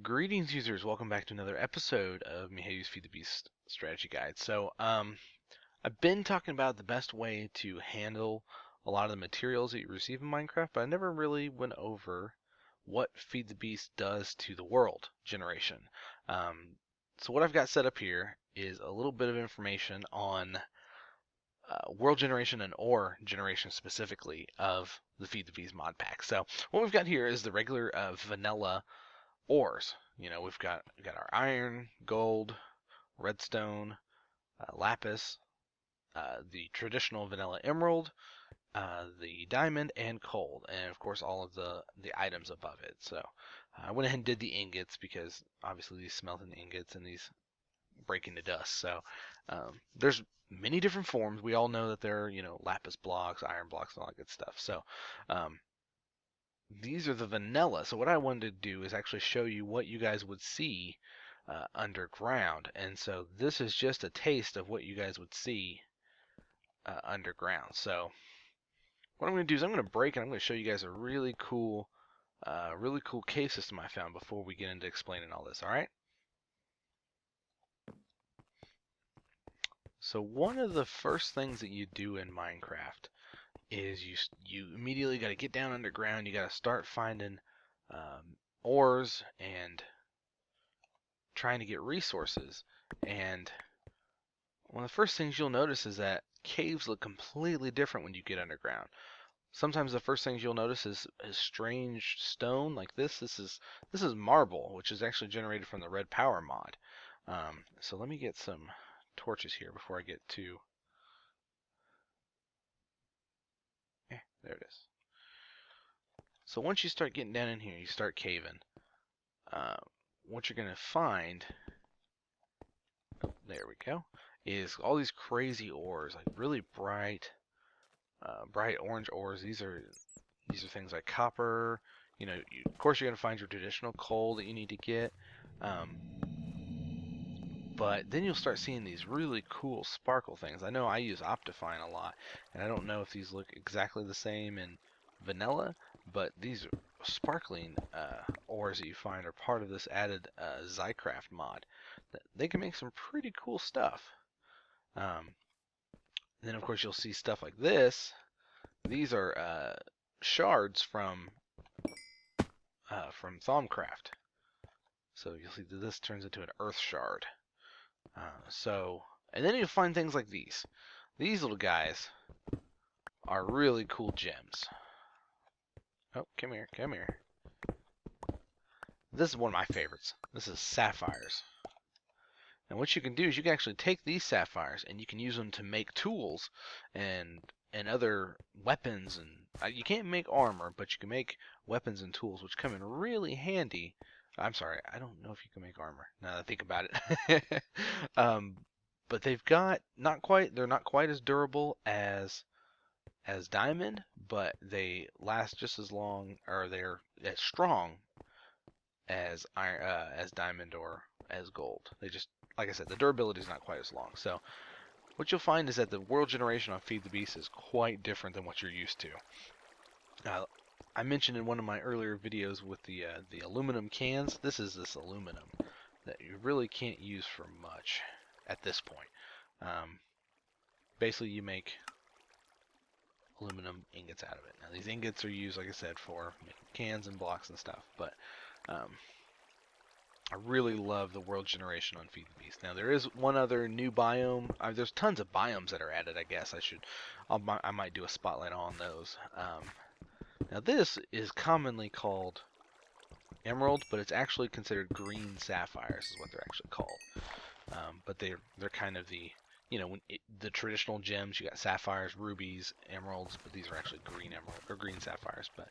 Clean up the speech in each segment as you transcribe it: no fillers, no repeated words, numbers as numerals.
Greetings, users. Welcome back to another episode of Mihayu's Feed the Beast Strategy Guide. I've been talking about the best way to handle a lot of the materials that you receive in Minecraft, but I never really went over what Feed the Beast does to the world generation. So what I've got set up here is a little bit of information on world generation and ore generation specifically of the Feed the Beast mod pack. So what we've got here is the regular vanilla ores. We've got our iron, gold, redstone, lapis, the traditional vanilla emerald, the diamond, and coal, and of course all of the items above it. So I went ahead and did the ingots because obviously these smelting ingots and these break into dust. So there's many different forms. We all know that there are lapis blocks, iron blocks, and all that good stuff. So um, these are the vanilla. So what I wanted to do is actually show you what you guys would see underground. And so this is just a taste of what you guys would see underground. So what I'm going to do is I'm going to break and I'm going to show you guys a really cool cave system I found before we get into explaining all this. All right. So one of the first things that you do in Minecraft is you immediately got to get down underground. You got to start finding ores and trying to get resources. And one of the first things you'll notice is that caves look completely different when you get underground. Sometimes the first things you'll notice is strange stone like this. This is marble, which is actually generated from the red power mod. So let me get some torches here before I get to. There it is. So once you start getting down in here, you start caving. What you're gonna find, oh, there we go, is all these crazy ores, like really bright orange ores. These are things like copper. Of course, you're gonna find your traditional coal that you need to get. But then you'll start seeing these really cool sparkle things. I know I use Optifine a lot, and I don't know if these look exactly the same in vanilla, but these sparkling ores that you find are part of this added Zycraft mod. They can make some pretty cool stuff. Then of course you'll see stuff like this. These are shards from Thaumcraft. So you'll see that this turns into an earth shard. And then you'll find things like these. These little guys are really cool gems. Oh, come here, come here. This is one of my favorites. This is sapphires. And what you can do is you can actually take these sapphires and you can use them to make tools and other weapons. And you can't make armor, but you can make weapons and tools, which come in really handy. I'm sorry, I don't know if you can make armor now that I think about it. But they're not quite as durable as diamond, but they last just as long, or they're as strong as iron, as diamond or as gold. They just, like I said, the durability is not quite as long. So what you'll find is that the world generation on Feed the Beast is quite different than what you're used to. I mentioned in one of my earlier videos with the aluminum cans, this aluminum that you really can't use for much at this point. Basically, you make aluminum ingots out of it. Now, these ingots are used, like I said, for making cans and blocks and stuff, but I really love the world generation on Feed the Beast. Now, there is one other new biome. There's tons of biomes that are added, I guess. I might do a spotlight on those. Now this is commonly called emerald, but it's actually considered green sapphires is what they're actually called. But they're kind of the traditional gems. You got sapphires, rubies, emeralds, but these are actually green emerald or green sapphires. But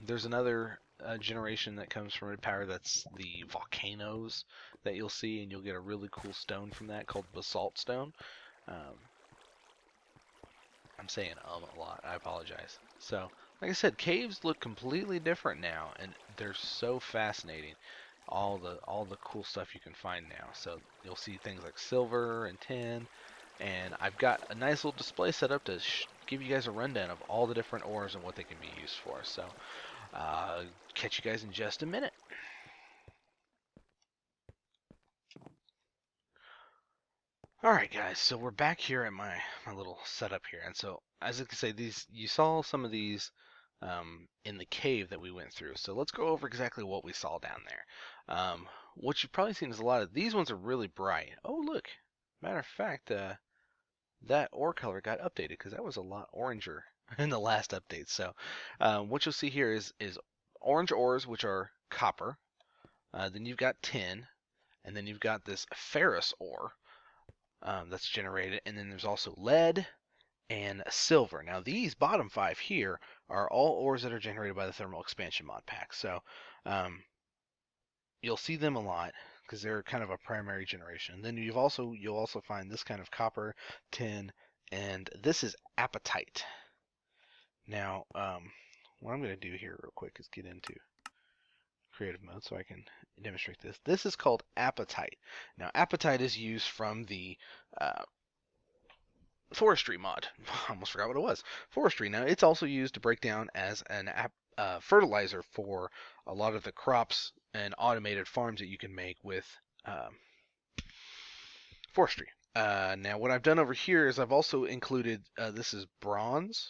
there's another generation that comes from red power. That's the volcanoes that you'll see, and you'll get a really cool stone from that called basalt stone. I'm saying a lot. I apologize. So, like I said, caves look completely different now, and they're so fascinating. All the cool stuff you can find now. So you'll see things like silver and tin, and I've got a nice little display set up to give you guys a rundown of all the different ores and what they can be used for. So, catch you guys in just a minute. Alright guys, so we're back here at my little setup here, and so as I can say, you saw some of these in the cave that we went through. So let's go over exactly what we saw down there. What you've probably seen is a lot of these ones are really bright. Oh look, matter of fact, that ore color got updated because that was a lot oranger in the last update. So what you'll see here is orange ores, which are copper. Then you've got tin, and then you've got this ferrous ore that's generated, and then there's also lead and silver. Now these bottom five here are all ores that are generated by the thermal expansion mod pack. So um, you'll see them a lot because they're kind of a primary generation. And then you'll also find this kind of copper, tin, and this is apatite. Now what I'm going to do here real quick is get into creative mode so I can demonstrate this. This is called apatite. Now apatite is used from the forestry mod. I almost forgot what it was. Forestry. Now it's also used to break down as an fertilizer for a lot of the crops and automated farms that you can make with um, forestry. Now what I've done over here is I've also included this is bronze,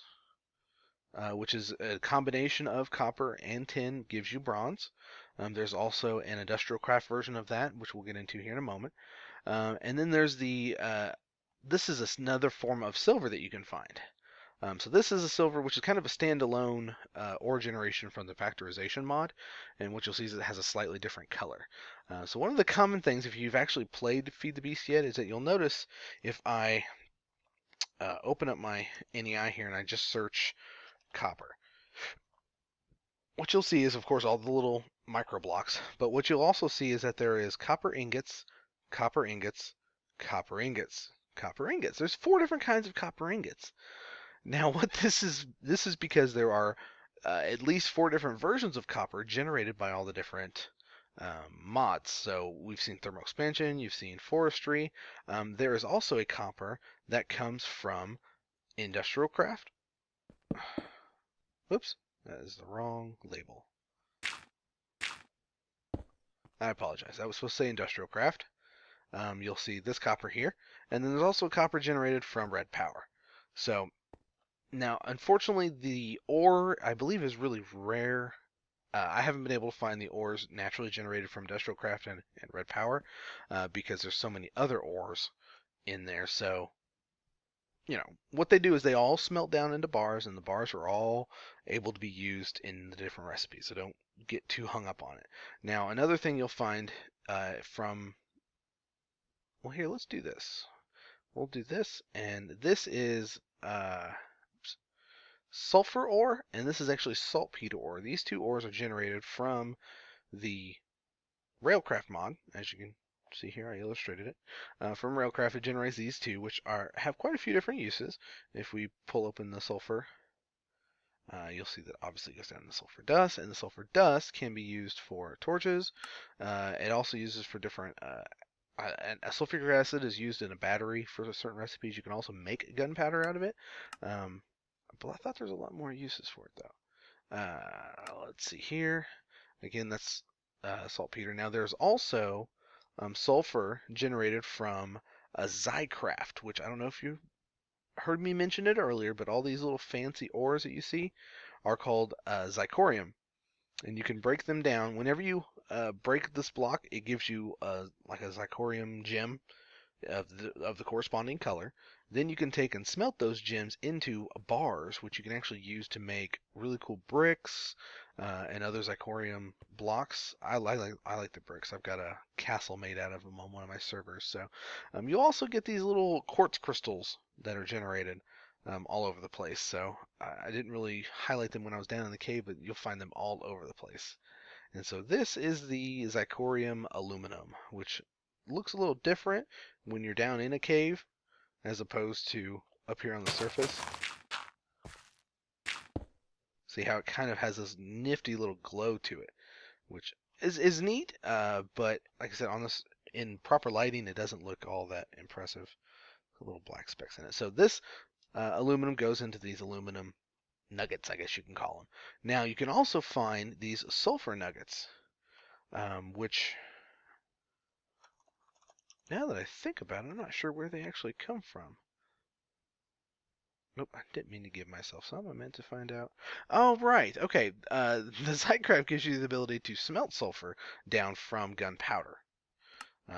which is a combination of copper and tin, gives you bronze. There's also an industrial craft version of that, which we'll get into here in a moment. And then there's this is another form of silver that you can find. So this is a silver, which is kind of a standalone ore generation from the factorization mod, and what you'll see is it has a slightly different color. So one of the common things, if you've actually played Feed the Beast yet, is that you'll notice if I open up my NEI here and I just search copper, what you'll see is, of course, all the little micro blocks, but what you'll also see is that there is copper ingots, copper ingots, copper ingots, copper ingots. There's 4 different kinds of copper ingots. Now, what this is because there are at least 4 different versions of copper generated by all the different mods. So we've seen thermal expansion, you've seen forestry. There is also a copper that comes from industrial craft. Oops, that is the wrong label. I apologize. I was supposed to say industrial craft. You'll see this copper here, and then there's also copper generated from red power. So now, unfortunately, the ore, I believe, is really rare. I haven't been able to find the ores naturally generated from industrial craft and red power because there's so many other ores in there. So, what they do is they all smelt down into bars, and the bars are all able to be used in the different recipes. So don't get too hung up on it. Now, another thing you'll find well, here, let's do this. We'll do this, and this is sulfur ore, and this is actually saltpeter ore. These 2 ores are generated from the Railcraft mod, as you can see here. I illustrated it. From Railcraft, it generates these 2, which have quite a few different uses. If we pull open the sulfur, you'll see that obviously it goes down to the sulfur dust, and the sulfur dust can be used for torches. It also uses for different and sulfuric acid is used in a battery for certain recipes. You can also make gunpowder out of it. But I thought there was a lot more uses for it, though. Let's see here. Again, that's saltpeter. Now, there's also sulfur generated from a Zycraft, which I don't know if you heard me mention it earlier, but all these little fancy ores that you see are called zirconium. And you can break them down. Whenever you break this block, it gives you like a zirconium gem of the corresponding color. Then you can take and smelt those gems into bars, which you can actually use to make really cool bricks and other zirconium blocks. I like the bricks. I've got a castle made out of them on one of my servers. So you also get these little quartz crystals that are generated all over the place. So I didn't really highlight them when I was down in the cave, but you'll find them all over the place. And so this is the zirconium aluminum, which looks a little different when you're down in a cave as opposed to up here on the surface. See how it kind of has this nifty little glow to it, which is neat, but like I said, on this in proper lighting, it doesn't look all that impressive. Little black specks in it. So this aluminum goes into these aluminum nuggets, I guess you can call them. Now you can also find these sulfur nuggets, which Now that I think about it, I'm not sure where they actually come from. Nope, I didn't mean to give myself some. I meant to find out. Oh, right. Okay. The Zycraft gives you the ability to smelt sulfur down from gunpowder.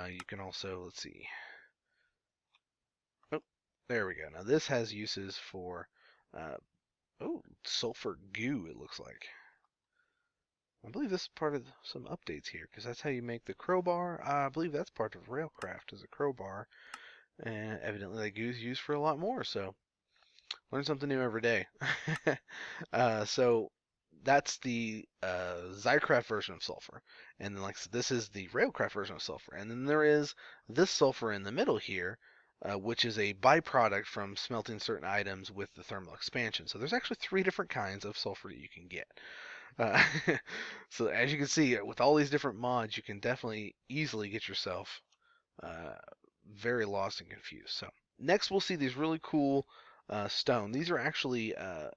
You can also, let's see. Oh, there we go. Now this has uses for, uh, oh, sulfur goo, it looks like. I believe this is part of some updates here, because that's how you make the crowbar. I believe that's part of Railcraft as a crowbar. And evidently that goo is used for a lot more, so learn something new every day. So that's the Zycraft version of sulfur. And then, like I said, this is the Railcraft version of sulfur. And then there is this sulfur in the middle here, which is a byproduct from smelting certain items with the thermal expansion. So there's actually 3 different kinds of sulfur that you can get. Uh, so as you can see, with all these different mods, you can definitely easily get yourself uh, very lost and confused. So next we'll see these really cool stone. These are actually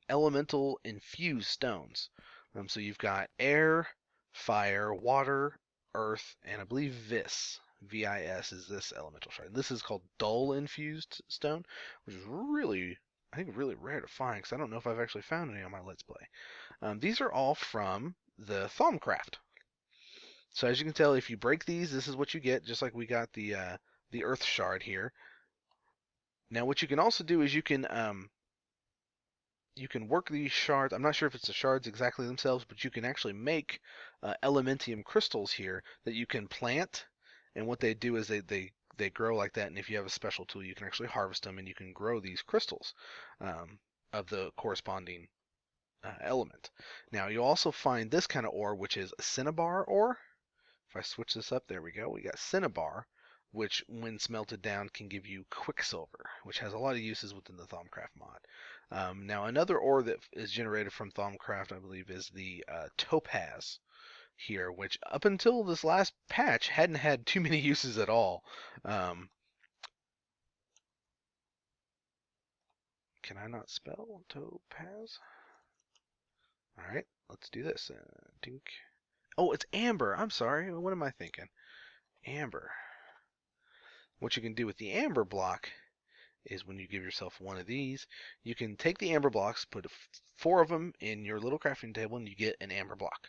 elemental infused stones. So you've got air, fire, water, earth, and I believe VIS is this elemental shard. This is called dull infused stone, which is really, I think, really rare to find because I don't know if I've actually found any on my Let's Play. These are all from the Thaumcraft. So as you can tell, if you break these, this is what you get, just like we got the Earth Shard here. Now, what you can also do is you can work these shards. I'm not sure if it's the shards exactly themselves, but you can actually make elementium crystals here that you can plant. And what they do is they grow like that. And if you have a special tool, you can actually harvest them and you can grow these crystals of the corresponding element. Now, you'll also find this kind of ore, which is a cinnabar ore. If I switch this up, there we go. We got cinnabar, which when smelted down can give you quicksilver, which has a lot of uses within the Thaumcraft mod. Now another ore that is generated from Thaumcraft, I believe, is the topaz here, which up until this last patch hadn't had too many uses at all. Can I not spell topaz? All right, let's do this. Dink. Oh, it's amber. I'm sorry. What am I thinking? Amber. What you can do with the amber block is when you give yourself one of these, you can take the amber blocks, put 4 of them in your little crafting table, and you get an amber block.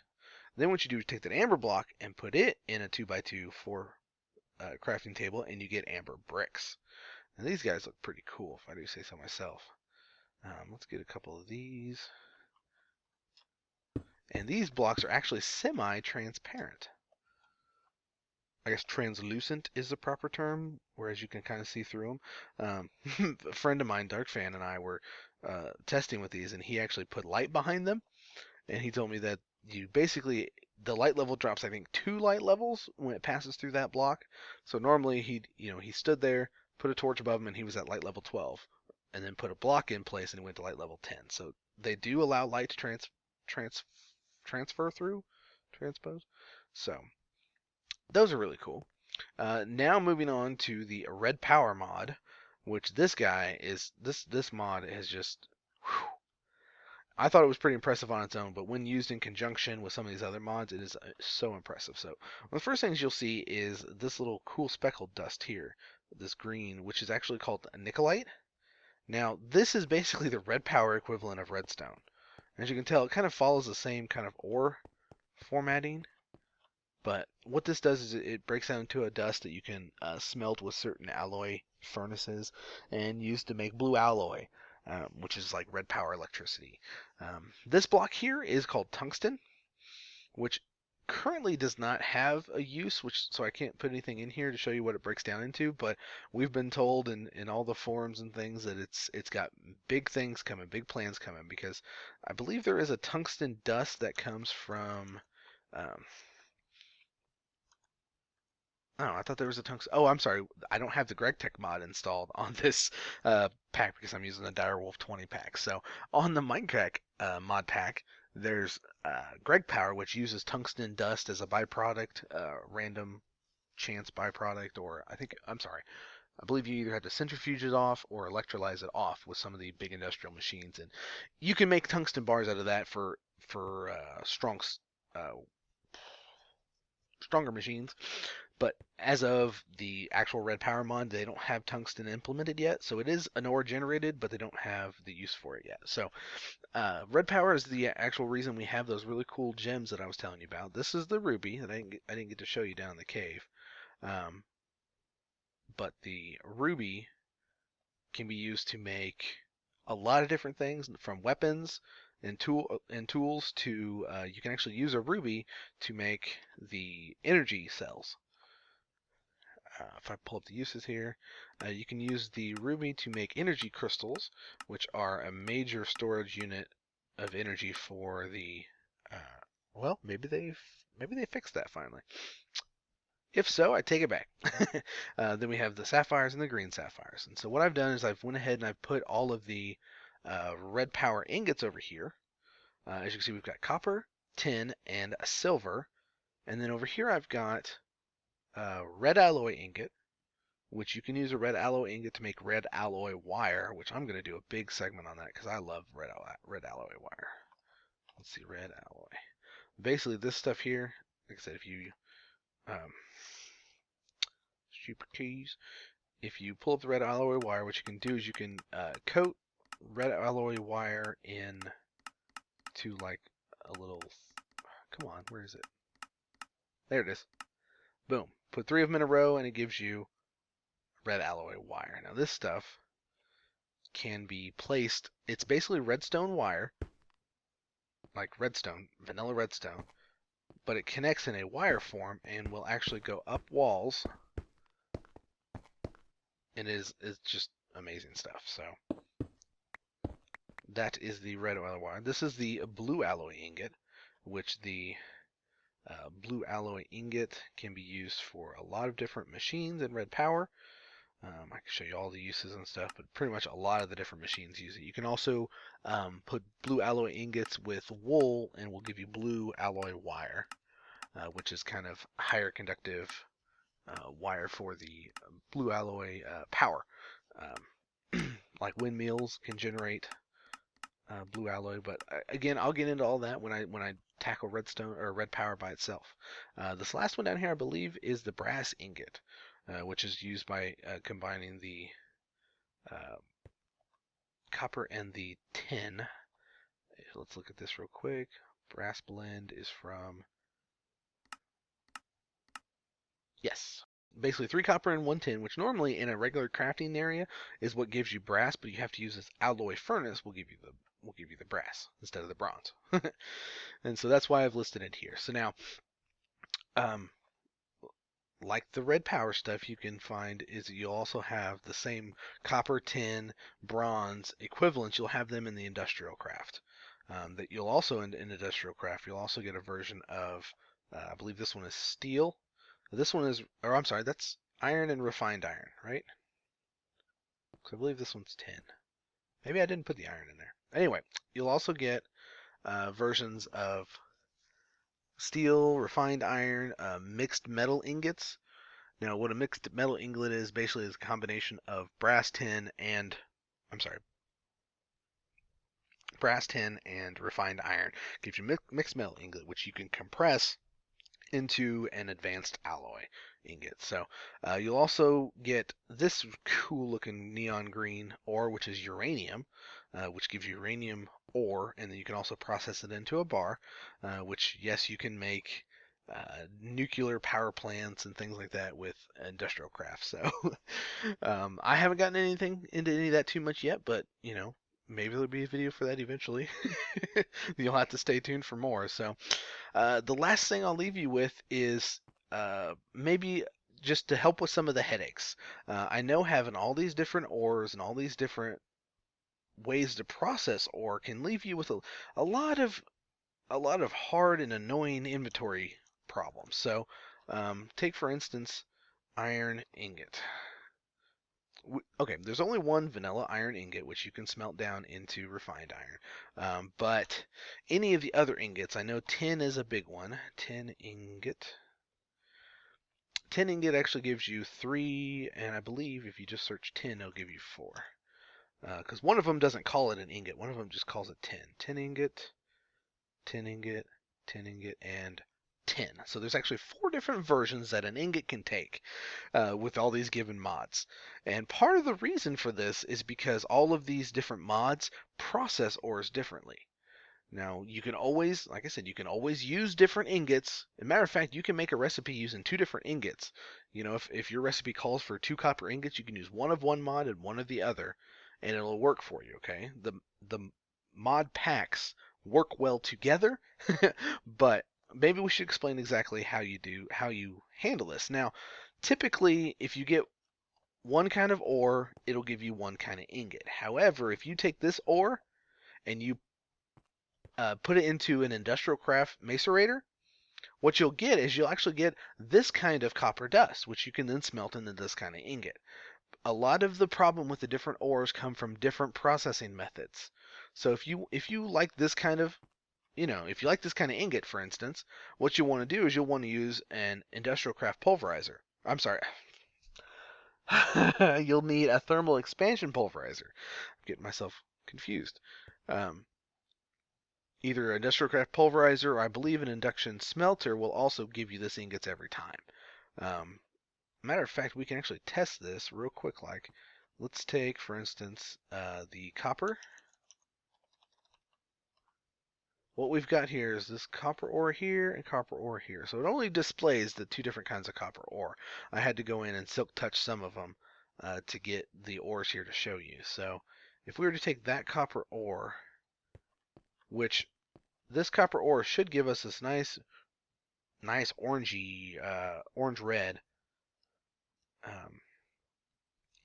Then what you do is take that amber block and put it in a 2x2 crafting table, and you get amber bricks. And these guys look pretty cool, if I do say so myself. Let's get a couple of these. And these blocks are actually semi-transparent. I guess translucent is the proper term, whereas you can kind of see through them. A friend of mine, Dark Fan, and I were testing with these, and he actually put light behind them, and he told me that you basically the light level drops, I think, 2 light levels when it passes through that block. So normally he stood there, put a torch above him, and he was at light level 12, and then put a block in place, and he went to light level 10. So they do allow light to transfer through, transpose. So those are really cool. Now moving on to the Red Power mod, which this guy is this mod is just. Whew, I thought it was pretty impressive on its own, but when used in conjunction with some of these other mods, it is so impressive. So one of the first things you'll see is this little cool speckled dust here, this green, which is actually called a Nicolite. Now this is basically the Red Power equivalent of redstone. As you can tell, it kind of follows the same kind of ore formatting. But what this does is it breaks down into a dust that you can smelt with certain alloy furnaces and use to make blue alloy, which is like red power electricity. This block here is called tungsten, which currently does not have a use, so I can't put anything in here to show you what it breaks down into, but we've been told in all the forums and things that it's got big things coming, big plans coming, because I believe there is a tungsten dust that comes from Oh, I thought there was a tungsten. Oh, I'm sorry. I don't have the GregTech mod installed on this pack because I'm using the Direwolf 20 pack. So on the Minecraft mod pack, there's Greg Power, which uses tungsten dust as a byproduct, random chance byproduct, or I'm sorry. I believe you either have to centrifuge it off or electrolyze it off with some of the big industrial machines, and you can make tungsten bars out of that for uh, stronger machines. But as of the actual Red Power mod, they don't have tungsten implemented yet, so it is an ore generated, but they don't have the use for it yet. So Red Power is the actual reason we have those really cool gems that I was telling you about. This is the ruby that I didn't get to show you down in the cave, um, but the ruby can be used to make a lot of different things, from weapons and tools to you can actually use a ruby to make the energy cells. If I pull up the uses here, you can use the ruby to make energy crystals, which are a major storage unit of energy for the. Well, maybe they fixed that finally. If so, I take it back. Then we have the sapphires and the green sapphires. And so what I've done is I've went ahead and I've put all of the red power ingots over here. As you can see, we've got copper, tin, and a silver. And then over here I've got red alloy ingot, which you can use a red alloy ingot to make red alloy wire, which I'm going to do a big segment on that because I love red alloy wire. Let's see, red alloy. Basically, this stuff here, like I said, if you super keys, if you pull up the red alloy wire, what you can do is you can coat red alloy wire in to like a little. Come on, where is it? There it is. Boom. Put 3 of them in a row, and it gives you red alloy wire. Now this stuff can be placed. It's basically redstone wire, like redstone, vanilla redstone, but it connects in a wire form and will actually go up walls, and is just amazing stuff. So that is the red alloy wire. This is the blue alloy ingot, which the blue alloy ingot can be used for a lot of different machines in red power. I can show you all the uses and stuff, but pretty much a lot of the different machines use it. You can also put blue alloy ingots with wool, and will give you blue alloy wire, which is kind of higher conductive wire for the blue alloy power. Like windmills can generate blue alloy, but again, I'll get into all that when I tackle redstone or red power by itself. This last one down here, I believe, is the brass ingot, which is used by combining the copper and the tin. Let's look at this real quick. Brass blend is from, yes, basically 3 copper and 1 tin, which normally in a regular crafting area is what gives you brass, but you have to use this alloy furnace will give you the brass instead of the bronze. And so that's why I've listed it here. So now, like the red power stuff, you can find is you also have the same copper, tin, bronze equivalents. You'll have them in the industrial craft. That you'll also in industrial craft, you'll also get a version of, I believe this one is steel. This one is, or I'm sorry, that's iron and refined iron, right? Because I believe this one's tin. Maybe I didn't put the iron in there. Anyway, you'll also get versions of steel, refined iron, mixed metal ingots. Now, what a mixed metal ingot is basically is a combination of brass, tin, and refined iron. Gives you mixed metal ingot, which you can compress into an advanced alloy ingot. So you'll also get this cool looking neon green ore, which is uranium, which gives you uranium ore, and then you can also process it into a bar, which, yes, you can make nuclear power plants and things like that with industrial craft. So I haven't gotten anything into any of that too much yet, but maybe there'll be a video for that eventually. You'll have to stay tuned for more. So the last thing I'll leave you with is maybe just to help with some of the headaches. I know having all these different ores and all these different ways to process ore can leave you with a lot of hard and annoying inventory problems. So take for instance iron ingot. Okay, there's only one vanilla iron ingot, which you can smelt down into refined iron. But any of the other ingots, I know tin is a big one. Tin ingot. Tin ingot actually gives you 3, and I believe if you just search tin, it'll give you 4. Because one of them doesn't call it an ingot. One of them just calls it tin. Tin ingot, tin ingot, tin ingot, and 10. So there's actually 4 different versions that an ingot can take with all these given mods. And part of the reason for this is because all of these different mods process ores differently. Now, you can always, like I said, you can always use different ingots. As a matter of fact, you can make a recipe using 2 different ingots. You know, if your recipe calls for 2 copper ingots, you can use one of one mod and one of the other, and it'll work for you, okay? The mod packs work well together, but maybe we should explain exactly how you handle this. Now, typically, if you get one kind of ore, it'll give you one kind of ingot. However, if you take this ore and you put it into an industrial craft macerator, what you'll get is you'll actually get this kind of copper dust, which you can then smelt into this kind of ingot. A lot of the problem with the different ores come from different processing methods. So if you like this kind of if you like this kind of ingot, for instance, what you want to do is you'll want to use an industrial craft pulverizer. I'm sorry. You'll need a thermal expansion pulverizer. I'm getting myself confused. Either an industrial craft pulverizer or I believe an induction smelter will also give you this ingots every time. Matter of fact, we can actually test this real quick. Like, let's take, for instance, the copper. What we've got here is this copper ore here and copper ore here. So it only displays the 2 different kinds of copper ore. I had to go in and silk touch some of them to get the ores here to show you. So if we were to take that copper ore, which this copper ore should give us this nice orangey, orange-red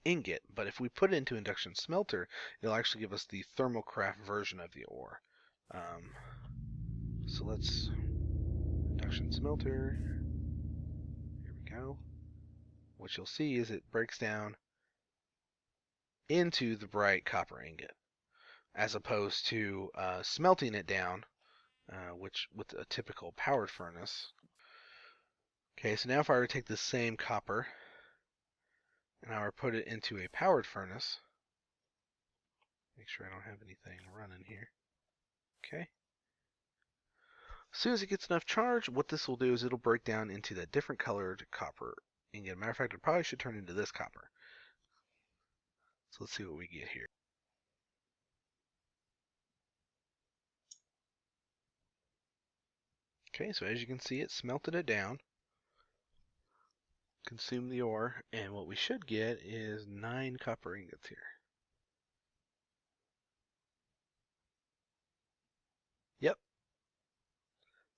ingot, but if we put it into induction smelter, it'll actually give us the thermocraft version of the ore. So let's induction smelter. Here we go. What you'll see is it breaks down into the bright copper ingot, as opposed to smelting it down, which with a typical powered furnace. Okay, so now if I were to take the same copper and I were to put it into a powered furnace, make sure I don't have anything running here. Okay. As soon as it gets enough charge, what this will do is it'll break down into that different colored copper ingot. Matter of fact, it probably should turn into this copper. So let's see what we get here. Okay, so as you can see, it smelted it down, consumed the ore, and what we should get is 9 copper ingots here. Yep.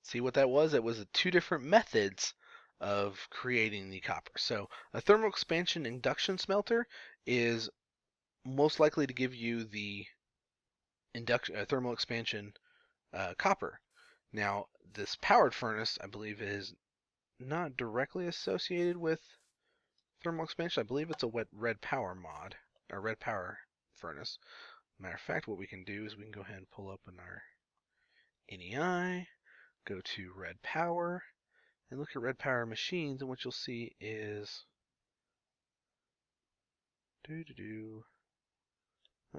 See what that was? It was 2 different methods of creating the copper. So a thermal expansion induction smelter is most likely to give you the thermal expansion copper. Now, this powered furnace, I believe, is not directly associated with thermal expansion. I believe it's a red power mod, or red power furnace. Matter of fact, what we can do is we can go ahead and pull open our NEI, go to red power, and look at red power machines, and what you'll see is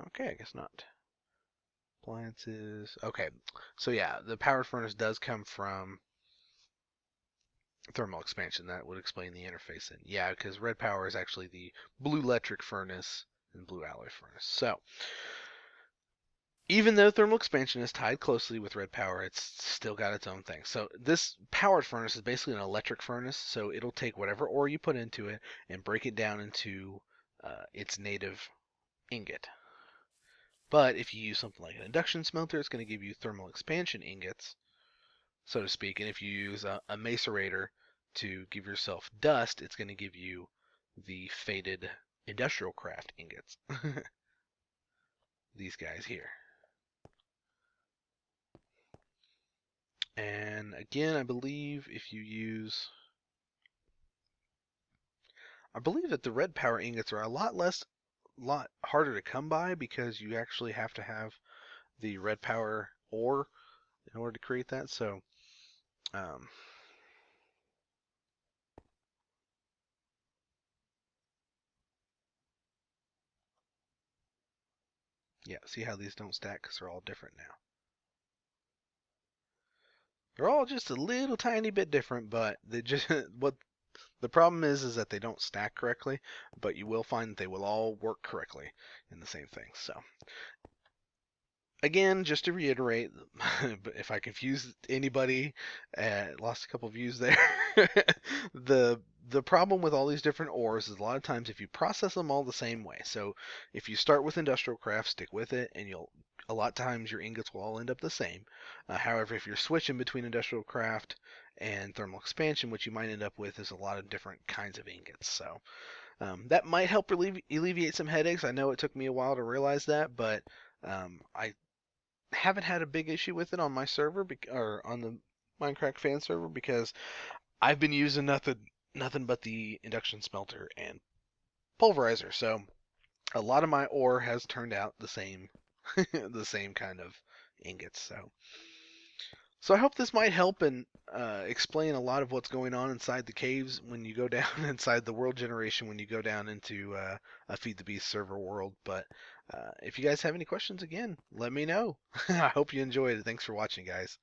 okay, I guess not. Appliances. Okay, so yeah, the powered furnace does come from thermal expansion. That would explain the interface. And yeah, because red power is actually the blue electric furnace and blue alloy furnace. So even though thermal expansion is tied closely with red power, it's still got its own thing. So this powered furnace is basically an electric furnace. So it'll take whatever ore you put into it and break it down into its native ingot. But if you use something like an induction smelter, it's going to give you thermal expansion ingots, so to speak. And if you use a macerator to give yourself dust, it's going to give you the faded industrial craft ingots. These guys here. And again, I believe if you use... I believe that the red power ingots are a lot harder to come by because you actually have to have the red power ore in order to create that. So yeah, see how these don't stack because they're all different now. They're all just a little tiny bit different, but they just what the problem is that they don't stack correctly, but you will find that they will all work correctly in the same thing. So again, just to reiterate, if I confused anybody, lost a couple views there. the the problem with all these different ores is a lot of times if you process them all the same way. So if you start with industrial craft, stick with it, and you'll a lot of times your ingots will all end up the same. However, if you're switching between industrial craft and thermal expansion, what you might end up with is a lot of different kinds of ingots. So that might help alleviate some headaches. I know it took me a while to realize that, but I haven't had a big issue with it on my server or on the Minecraft fan server because I've been using nothing but the induction smelter and pulverizer. So a lot of my ore has turned out the same the same kind of ingots. So I hope this might help and explain a lot of what's going on inside the caves when you go down inside the world generation when you go down into a Feed the Beast server world. But if you guys have any questions, again, let me know. I hope you enjoyed it. Thanks for watching, guys.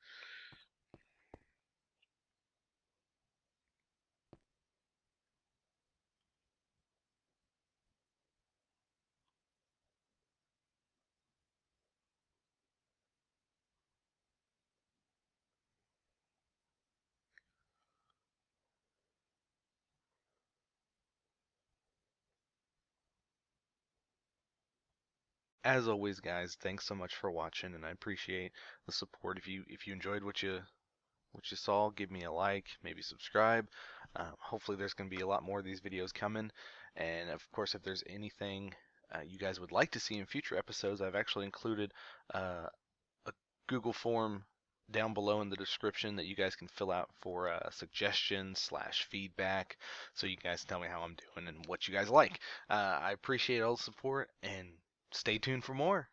As always, guys, thanks so much for watching, and I appreciate the support. If you enjoyed what you saw, give me a like, maybe subscribe. Hopefully, there's going to be a lot more of these videos coming. And of course, if there's anything you guys would like to see in future episodes, I've actually included a Google form down below in the description that you guys can fill out for suggestions/feedback, so you guys tell me how I'm doing and what you guys like. I appreciate all the support, and stay tuned for more.